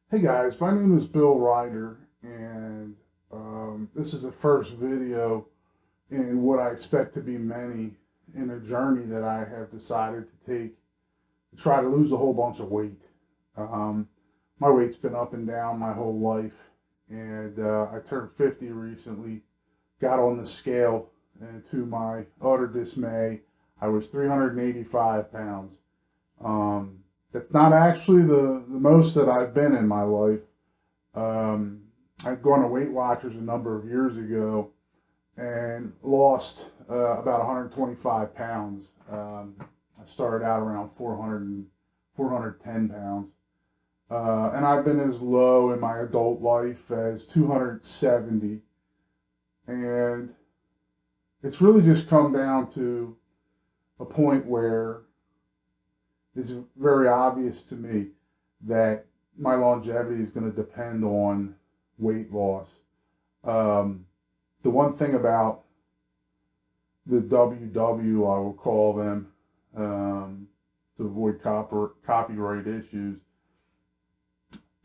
Hey guys, my name is Bill Ryder, and this is the first video in what I expect to be many in a journey that I have decided to take to try to lose a whole bunch of weight. Um, my weight's been up and down my whole life, and I turned 50 recently, got on the scale, and to my utter dismay, I was 385 pounds. Um, that's not actually the most that I've been in my life. Um, I'd gone to Weight Watchers a number of years ago and lost about 125 pounds. I started out around 410 pounds. And I've been as low in my adult life as 270. And it's really just come down to a point where it's very obvious to me that my longevity is going to depend on weight loss. Um, the one thing about the WW, I will call them, to avoid copyright issues,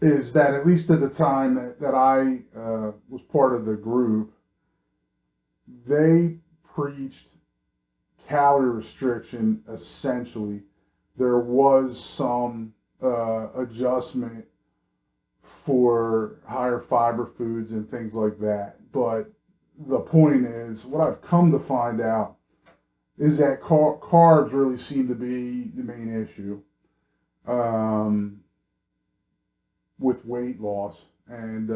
is that at least at the time that I was part of the group, they preached calorie restriction essentially. There was some adjustment for higher fiber foods and things like that. But the point is, what I've come to find out is that carbs really seem to be the main issue um, with weight loss and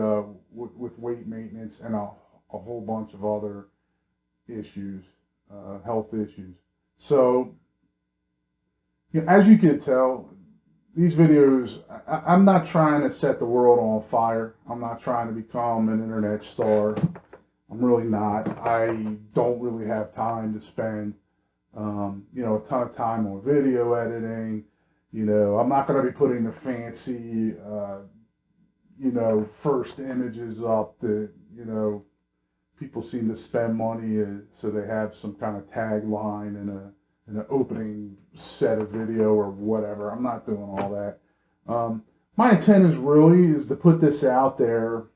with weight maintenance and a whole bunch of other issues, health issues. So, as you can tell, these videos, I'm not trying to set the world on fire. I'm not trying to become an internet star. I'm really not. I don't really have time to spend, a ton of time on video editing. I'm not going to be putting the fancy, first images up that, people seem to spend money so they have some kind of tagline and an opening set of video or whatever. I'm not doing all that. My intent is to put this out there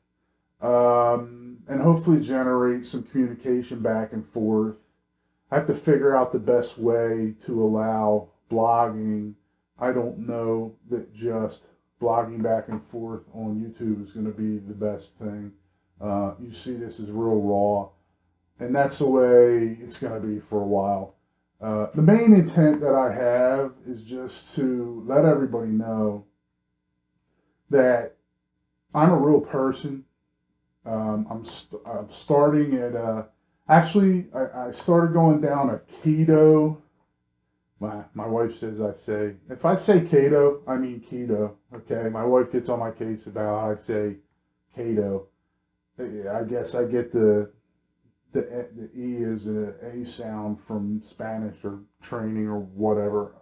and hopefully generate some communication back and forth. I have to figure out the best way to allow blogging. I don't know that just blogging back and forth on YouTube is going to be the best thing. You see this is real raw, and that's the way it's going to be for a while. The main intent that I have is just to let everybody know that I'm a real person. I'm starting at, actually, I started going down a keto. My wife says if I say keto, I mean keto. Okay, my wife gets on my case about how I say keto. I guess I get the E is an A sound from Spanish or training or whatever.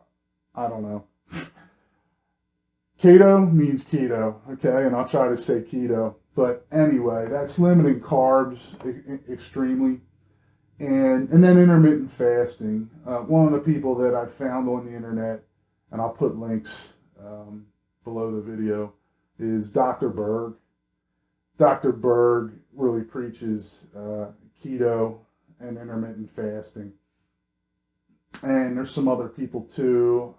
I don't know. Keto means keto, okay? And I'll try to say keto. But anyway, that's limiting carbs extremely. And then intermittent fasting. One of the people that I found on the internet, and I'll put links below the video, is Dr. Berg. Dr. Berg really preaches keto and intermittent fasting. And there's some other people too.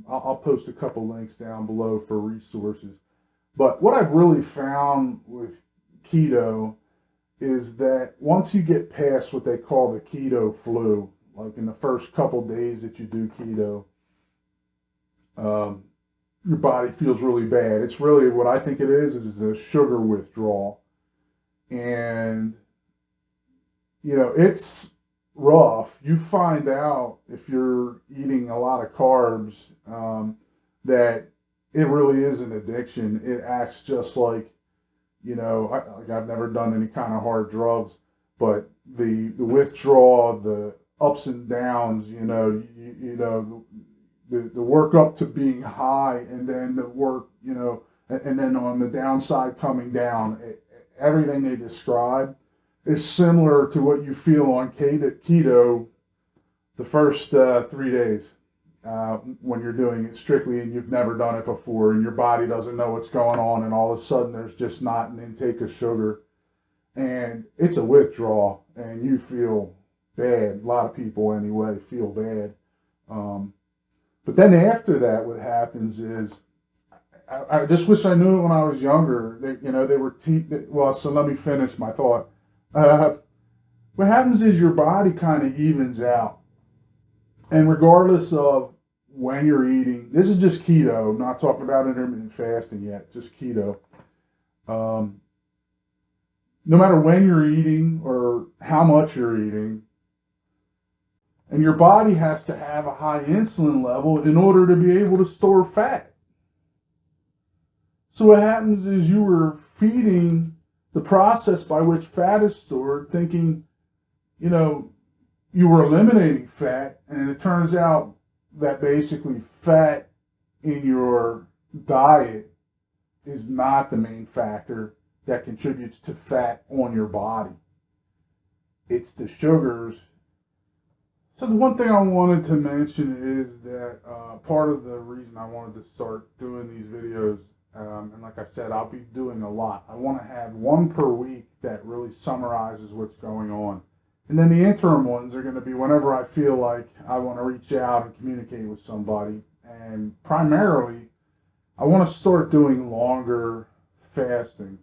I'll post a couple links down below for resources. But what I've really found with keto is that once you get past what they call the keto flu, like in the first couple days that you do keto, your body feels really bad. It's really what I think it is a sugar withdrawal. And, it's rough. You find out if you're eating a lot of carbs that it really is an addiction. It acts just like, I've never done any kind of hard drugs, but the withdrawal, the ups and downs, the work up to being high and then the work, and then on the downside coming down, everything they describe is similar to what you feel on keto the first 3 days. when you're doing it strictly and you've never done it before and your body doesn't know what's going on, and all of a sudden there's just not an intake of sugar, and it's a withdrawal and you feel bad. A lot of people anyway feel bad. But then after that, what happens is, I just wish I knew it when I was younger. They were well. So let me finish my thought. What happens is your body kind of evens out, and regardless of when you're eating, this is just keto. I'm not talking about intermittent fasting yet. Just keto. No matter when you're eating or how much you're eating, and your body has to have a high insulin level in order to be able to store fat. So what happens is you were feeding the process by which fat is stored, thinking, you were eliminating fat, and it turns out that basically fat in your diet is not the main factor that contributes to fat on your body. It's the sugars. So the one thing I wanted to mention is that part of the reason I wanted to start doing these videos, and like I said, I'll be doing a lot. I want to have one per week that really summarizes what's going on. And then the interim ones are going to be whenever I feel like I want to reach out and communicate with somebody. And primarily, I want to start doing longer fasting,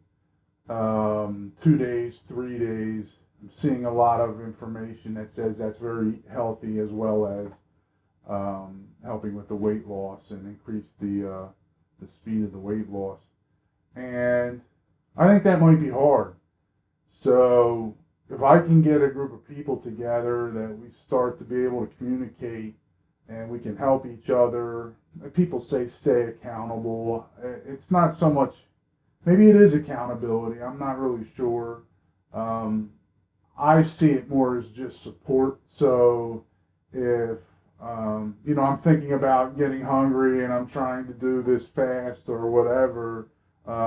2 days, 3 days. I'm seeing a lot of information that says that's very healthy, as well as helping with the weight loss and increase the speed of the weight loss. And I think that might be hard. So if I can get a group of people together that we start to be able to communicate and we can help each other, people say stay accountable. It's not so much, maybe it is accountability. I'm not really sure. I see it more as just support. So if, I'm thinking about getting hungry and I'm trying to do this fast or whatever,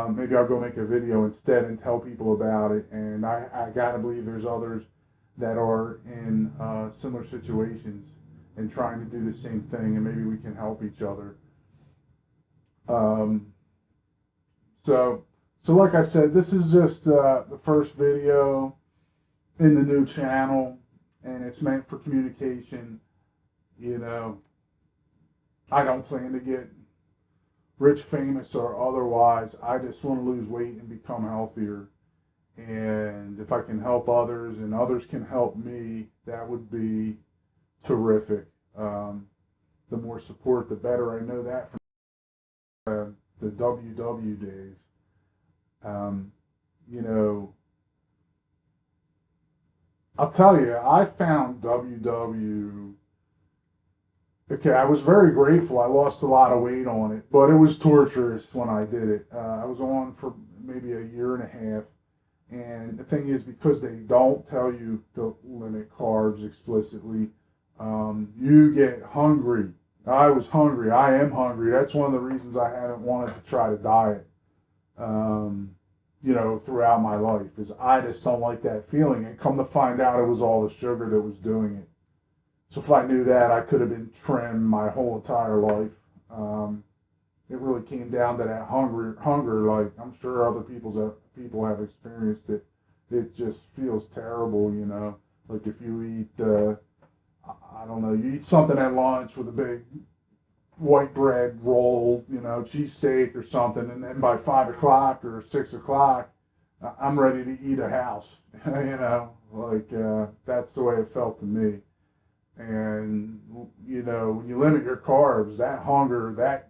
maybe I'll go make a video instead and tell people about it. And I gotta believe there's others that are in similar situations and trying to do the same thing, and maybe we can help each other. So like I said, this is just the first video in the new channel, and it's meant for communication. I don't plan to get rich, famous, or otherwise. I just want to lose weight and become healthier. And if I can help others and others can help me, that would be terrific. The more support, the better. I know that from the WW days. I'll tell you, I found WW. Okay, I was very grateful. I lost a lot of weight on it, but it was torturous when I did it. I was on for maybe a year and a half. And the thing is, because they don't tell you to limit carbs explicitly, you get hungry. I was hungry. I am hungry. That's one of the reasons I haven't wanted to try to diet, throughout my life, is I just don't like that feeling. And come to find out, it was all the sugar that was doing it. So if I knew that, I could have been trim my whole entire life. It really came down to that hunger. Like, I'm sure other people have experienced it. It just feels terrible, Like if you eat, I don't know, you eat something at lunch with a big white bread roll, cheesesteak or something, and then by 5 o'clock or 6 o'clock, I'm ready to eat a house. That's the way it felt to me. And, when you limit your carbs, that hunger, that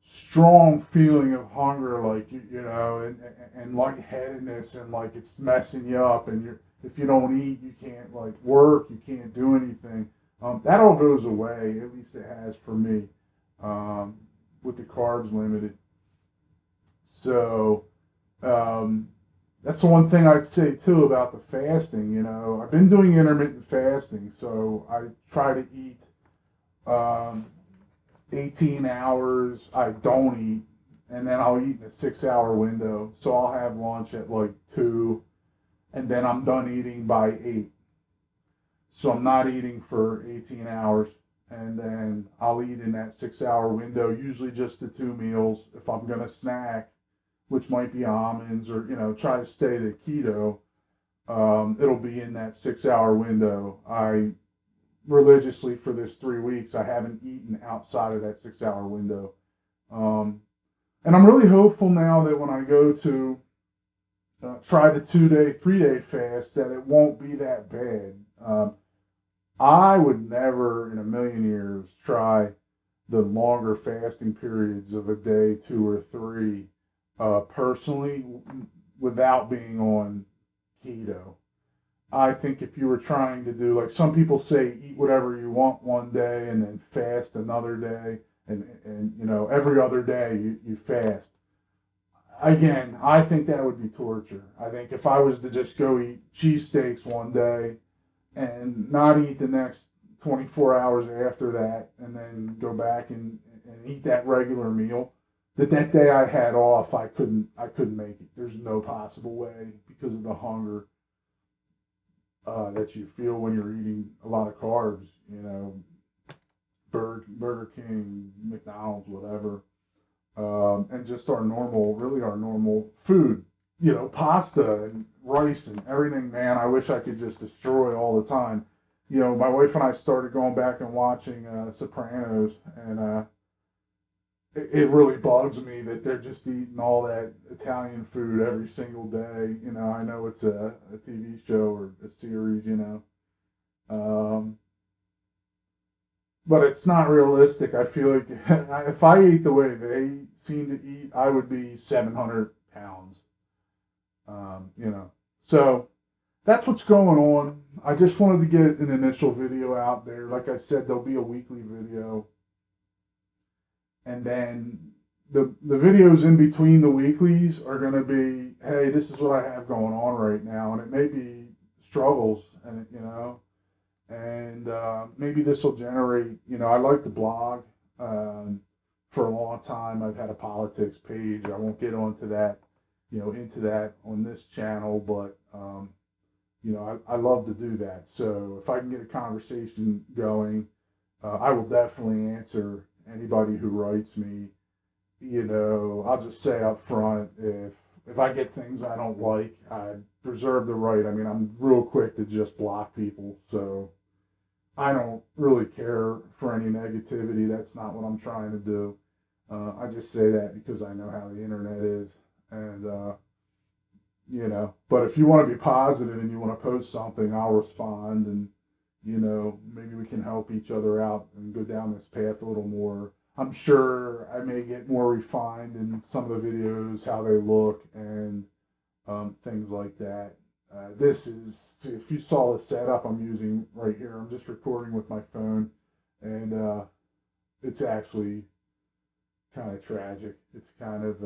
strong feeling of hunger, like, and lightheadedness, and like it's messing you up, and if you don't eat, you can't work, you can't do anything. That all goes away, at least it has for me, with the carbs limited. So, that's the one thing I'd say too about the fasting. I've been doing intermittent fasting, so I try to eat 18 hours. I don't eat, and then I'll eat in a 6-hour window. So I'll have lunch at 2, and then I'm done eating by 8. So I'm not eating for 18 hours, and then I'll eat in that 6 hour window, usually just the 2 meals. If I'm gonna snack, which might be almonds or, try to stay to keto, it'll be in that 6 hour window. I religiously for this 3 weeks, I haven't eaten outside of that 6 hour window. And I'm really hopeful now that when I go to try the 2 day, 3 day fast, that it won't be that bad. I would never in a million years try the longer fasting periods of a day, 2 or 3, personally, without being on keto. I think if you were trying to do, like some people say, eat whatever you want one day and then fast another day, and every other day you fast. Again, I think that would be torture. I think if I was to just go eat cheesesteaks one day and not eat the next 24 hours after that, and then go back and eat that regular meal, that day I had off, I couldn't make it. There's no possible way because of the hunger that you feel when you're eating a lot of carbs, Burger King, McDonald's, whatever, and just our normal food, pasta and rice and everything. Man, I wish I could just destroy all the time. My wife and I started going back and watching Sopranos, and it really bugs me that they're just eating all that Italian food every single day. I know it's a TV show or a series, but it's not realistic. I feel like if I ate the way they seem to eat, I would be 700 pounds. So that's what's going on. I just wanted to get an initial video out there. Like I said, there'll be a weekly video. And then the videos in between the weeklies are going to be, hey, this is what I have going on right now. And it may be struggles, and and maybe this will generate, I like to blog. For a long time, I've had a politics page. I won't get onto that, into that on this channel, but, I love to do that. So if I can get a conversation going, I will definitely answer anybody who writes me. I'll just say up front, if I get things I don't like, I reserve the right. I mean, I'm real quick to just block people, so I don't really care for any negativity. That's not what I'm trying to do. I just say that because I know how the internet is, and but if you want to be positive and you want to post something, I'll respond, and maybe we can help each other out and go down this path a little more. I'm sure I may get more refined in some of the videos, how they look, and things like that. This is, if you saw the setup I'm using right here, I'm just recording with my phone, and it's actually kind of tragic. It's kind of,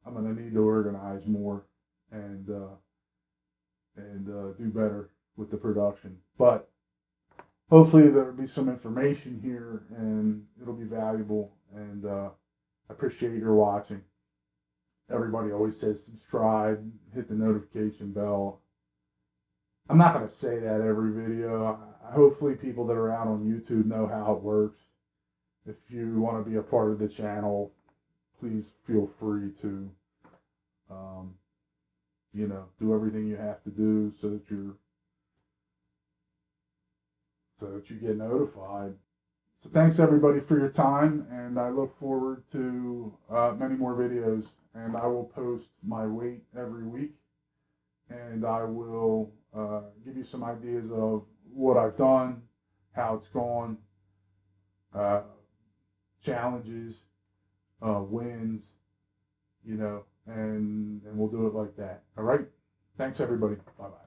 I'm going to need to organize more and do better with the production. But hopefully there'll be some information here and it'll be valuable, and I appreciate your watching. Everybody always says subscribe, hit the notification bell. I'm not going to say that every video. Hopefully people that are out on YouTube know how it works. If you want to be a part of the channel, please feel free to do everything you have to do so that you get notified. So thanks everybody for your time, and I look forward to many more videos. And I will post my weight every week, and I will give you some ideas of what I've done, how it's gone, challenges, wins, and we'll do it like that. All right. Thanks everybody. Bye bye.